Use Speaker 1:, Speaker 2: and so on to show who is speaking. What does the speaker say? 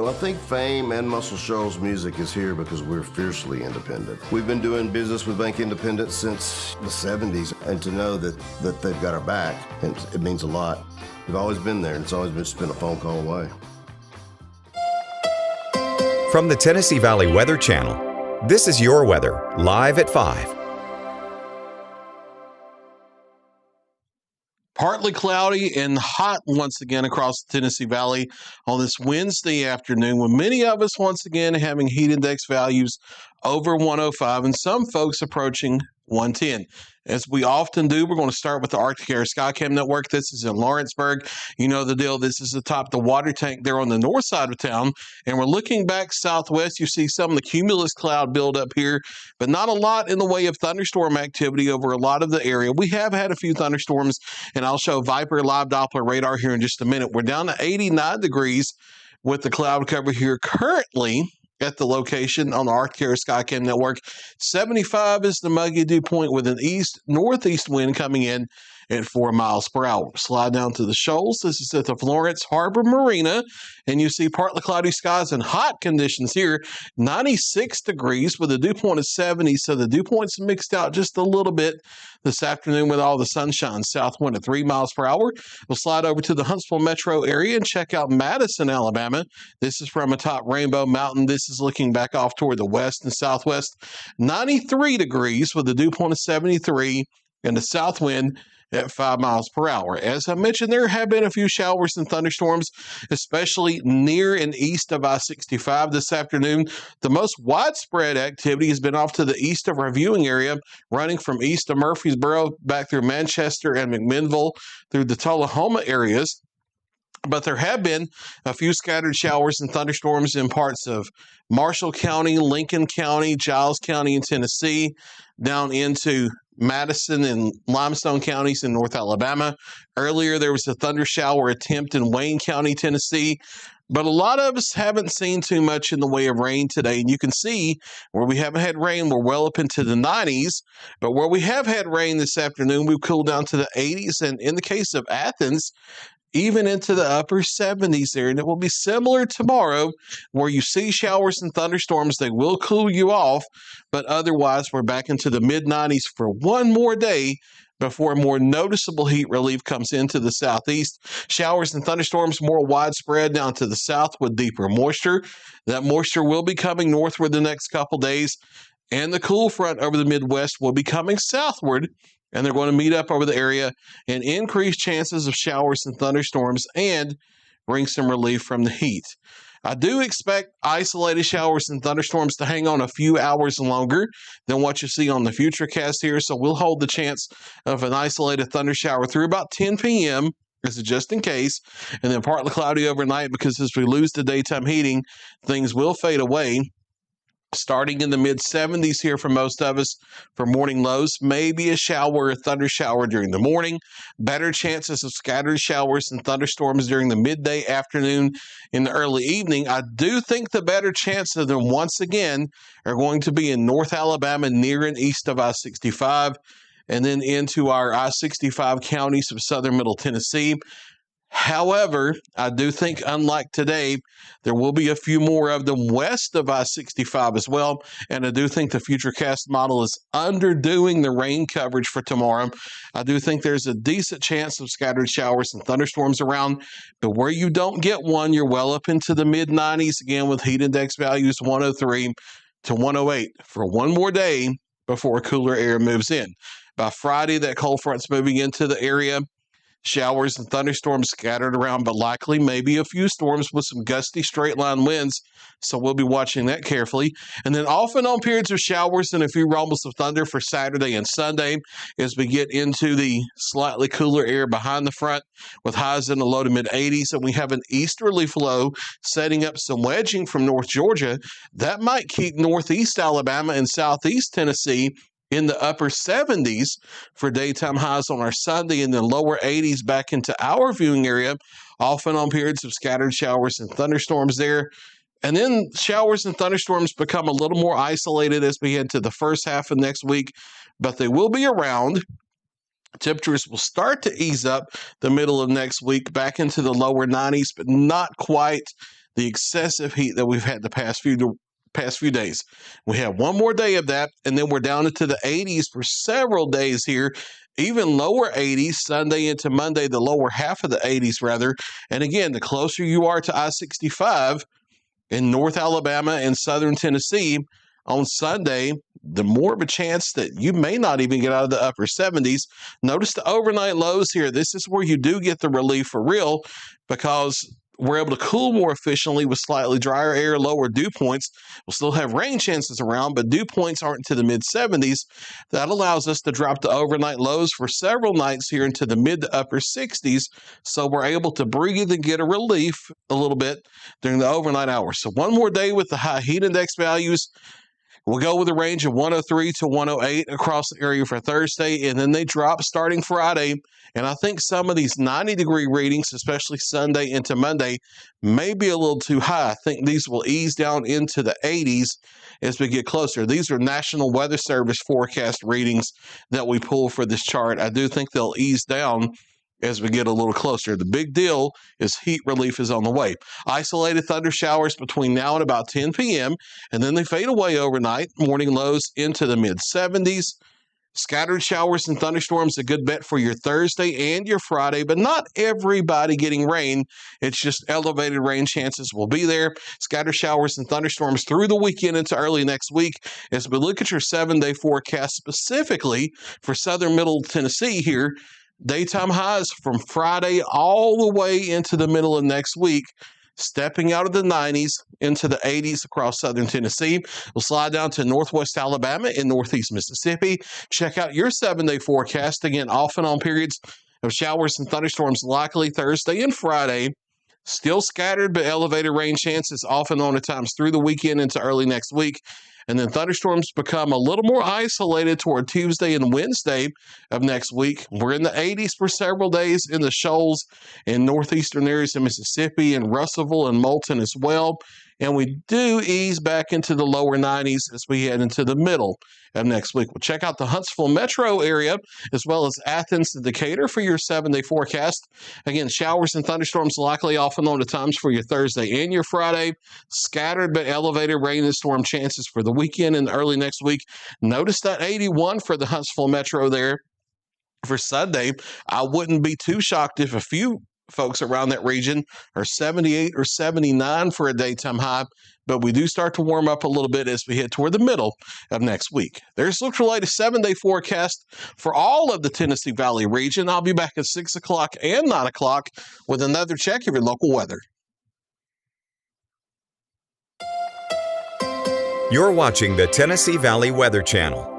Speaker 1: Well, I think Fame and Muscle Shoals Music is here because we're fiercely independent. We've been doing business with Bank Independent since the 70s, and to know that they've got our back, it means a lot. We've always been there, and it's always been just been a phone call away.
Speaker 2: From the Tennessee Valley Weather Channel, this is your weather, live at 5.
Speaker 3: Partly cloudy and hot once again across the Tennessee Valley on this Wednesday afternoon, with many of us once again having heat index values over 105 and some folks approaching 110. As we often do, we're going to start with the Arctic Air Skycam Network. This is in Lawrenceburg. You know the deal. This is atop the water tank there on the north side of town. And we're looking back southwest. You see some of the cumulus cloud build up here, but not a lot in the way of thunderstorm activity over a lot of the area. We have had a few thunderstorms, and I'll show Viper live Doppler radar here in just a minute. We're down to 89 degrees with the cloud cover here currently at the location on the Arctic Air Skycam Network. 75 is the muggy dew point with an east-northeast wind coming in at 4 miles per hour. Slide down to the shoals. This is at the Florence Harbor Marina, and you see partly cloudy skies and hot conditions here. 96 degrees with a dew point of 70, so the dew point's mixed out just a little bit this afternoon with all the sunshine. South wind at 3 miles per hour. We'll slide over to the Huntsville metro area and check out Madison, Alabama. This is from atop Rainbow Mountain. This is looking back off toward the west and southwest. 93 degrees with a dew point of 73 and the south wind at 5 miles per hour. As I mentioned, there have been a few showers and thunderstorms, especially near and east of I-65 this afternoon. The most widespread activity has been off to the east of our viewing area, running from east of Murfreesboro back through Manchester and McMinnville through the Tullahoma areas. But there have been a few scattered showers and thunderstorms in parts of Marshall County, Lincoln County, Giles County in Tennessee, down into Madison and Limestone counties in North Alabama. Earlier, there was a thunder shower attempt in Wayne County, Tennessee. But a lot of us haven't seen too much in the way of rain today. And you can see where we haven't had rain, we're well up into the 90s. But where we have had rain this afternoon, we've cooled down to the 80s. And in the case of Athens, even into the upper 70s there. And it will be similar tomorrow, where you see showers and thunderstorms. They will cool you off, but otherwise we're back into the mid-90s for one more day before more noticeable heat relief comes into the southeast. Showers and thunderstorms more widespread down to the south with deeper moisture. That moisture will be coming northward the next couple days, and the cool front over the Midwest will be coming southward, and they're going to meet up over the area and increase chances of showers and thunderstorms and bring some relief from the heat. I do expect isolated showers and thunderstorms to hang on a few hours longer than what you see on the Futurecast here, so we'll hold the chance of an isolated thunder shower through about 10 p.m. This is just in case, and then partly cloudy overnight, because as we lose the daytime heating, things will fade away. Starting in the mid-70s here for most of us for morning lows. Maybe a shower or thunder shower during the morning. Better chances of scattered showers and thunderstorms during the midday, afternoon, in the early evening. I do think the better chance of them once again are going to be in North Alabama, near and east of I-65, and then into our I-65 counties of southern middle Tennessee. However, I do think, unlike today, there will be a few more of them west of I-65 as well. And I do think the Futurecast model is underdoing the rain coverage for tomorrow. I do think there's a decent chance of scattered showers and thunderstorms around. But where you don't get one, you're well up into the mid-90s again with heat index values 103 to 108 for one more day before cooler air moves in. By Friday, that cold front's moving into the area. Showers and thunderstorms scattered around, but likely maybe a few storms with some gusty straight-line winds, so we'll be watching that carefully. And then off and on periods of showers and a few rumbles of thunder for Saturday and Sunday as we get into the slightly cooler air behind the front with highs in the low to mid-80s. And we have an easterly flow setting up some wedging from North Georgia. That might keep northeast Alabama and southeast Tennessee in the upper 70s for daytime highs on our Sunday, and then lower 80s back into our viewing area, off and on periods of scattered showers and thunderstorms there. And then showers and thunderstorms become a little more isolated as we head to the first half of next week, but they will be around. Temperatures will start to ease up the middle of next week back into the lower 90s, but not quite the excessive heat that we've had the past few days. We have one more day of that, and then we're down into the 80s for several days here, even lower 80s Sunday into Monday, the lower half of the 80s rather. And again, the closer you are to I-65 in North Alabama and Southern Tennessee on Sunday, the more of a chance that you may not even get out of the upper 70s. Notice the overnight lows here. This is where you do get the relief for real, because we're able to cool more efficiently with slightly drier air, lower dew points. We'll still have rain chances around, but dew points aren't to the mid-70s. That allows us to drop the overnight lows for several nights here into the mid to upper 60s, so we're able to breathe and get a relief a little bit during the overnight hours. So one more day with the high heat index values. We'll go with a range of 103 to 108 across the area for Thursday, and then they drop starting Friday. And I think some of these 90-degree readings, especially Sunday into Monday, may be a little too high. I think these will ease down into the 80s as we get closer. These are National Weather Service forecast readings that we pull for this chart. I do think they'll ease down as we get a little closer. The big deal is heat relief is on the way. Isolated thunder showers between now and about 10 p.m., and then they fade away overnight. Morning lows into the mid-70s. Scattered showers and thunderstorms, a good bet for your Thursday and your Friday, but not everybody getting rain. It's just elevated rain chances will be there. Scattered showers and thunderstorms through the weekend into early next week. As we look at your 7-day forecast specifically for southern middle Tennessee here, daytime highs from Friday all the way into the middle of next week, stepping out of the 90s into the 80s across southern Tennessee. We'll slide down to northwest Alabama and northeast Mississippi. Check out your 7-day forecast. Again, off and on periods of showers and thunderstorms likely Thursday and Friday. Still scattered, but elevated rain chances off and on at times through the weekend into early next week. And then thunderstorms become a little more isolated toward Tuesday and Wednesday of next week. We're in the 80s for several days in the shoals in northeastern areas of Mississippi and Russellville and Moulton as well. And we do ease back into the lower 90s as we head into the middle of next week. We'll check out the Huntsville metro area as well as Athens and Decatur for your 7-day forecast. Again, showers and thunderstorms likely off and on at times for your Thursday and your Friday. Scattered but elevated rain and storm chances for the weekend and early next week. Notice that 81 for the Huntsville metro there for Sunday. I wouldn't be too shocked if a few folks around that region are 78 or 79 for a daytime high, but we do start to warm up a little bit as we head toward the middle of next week. There's look for the latest 7-day forecast for all of the Tennessee Valley region. I'll be back at 6 o'clock and 9 o'clock with another check of your local weather.
Speaker 2: You're watching the Tennessee Valley Weather Channel.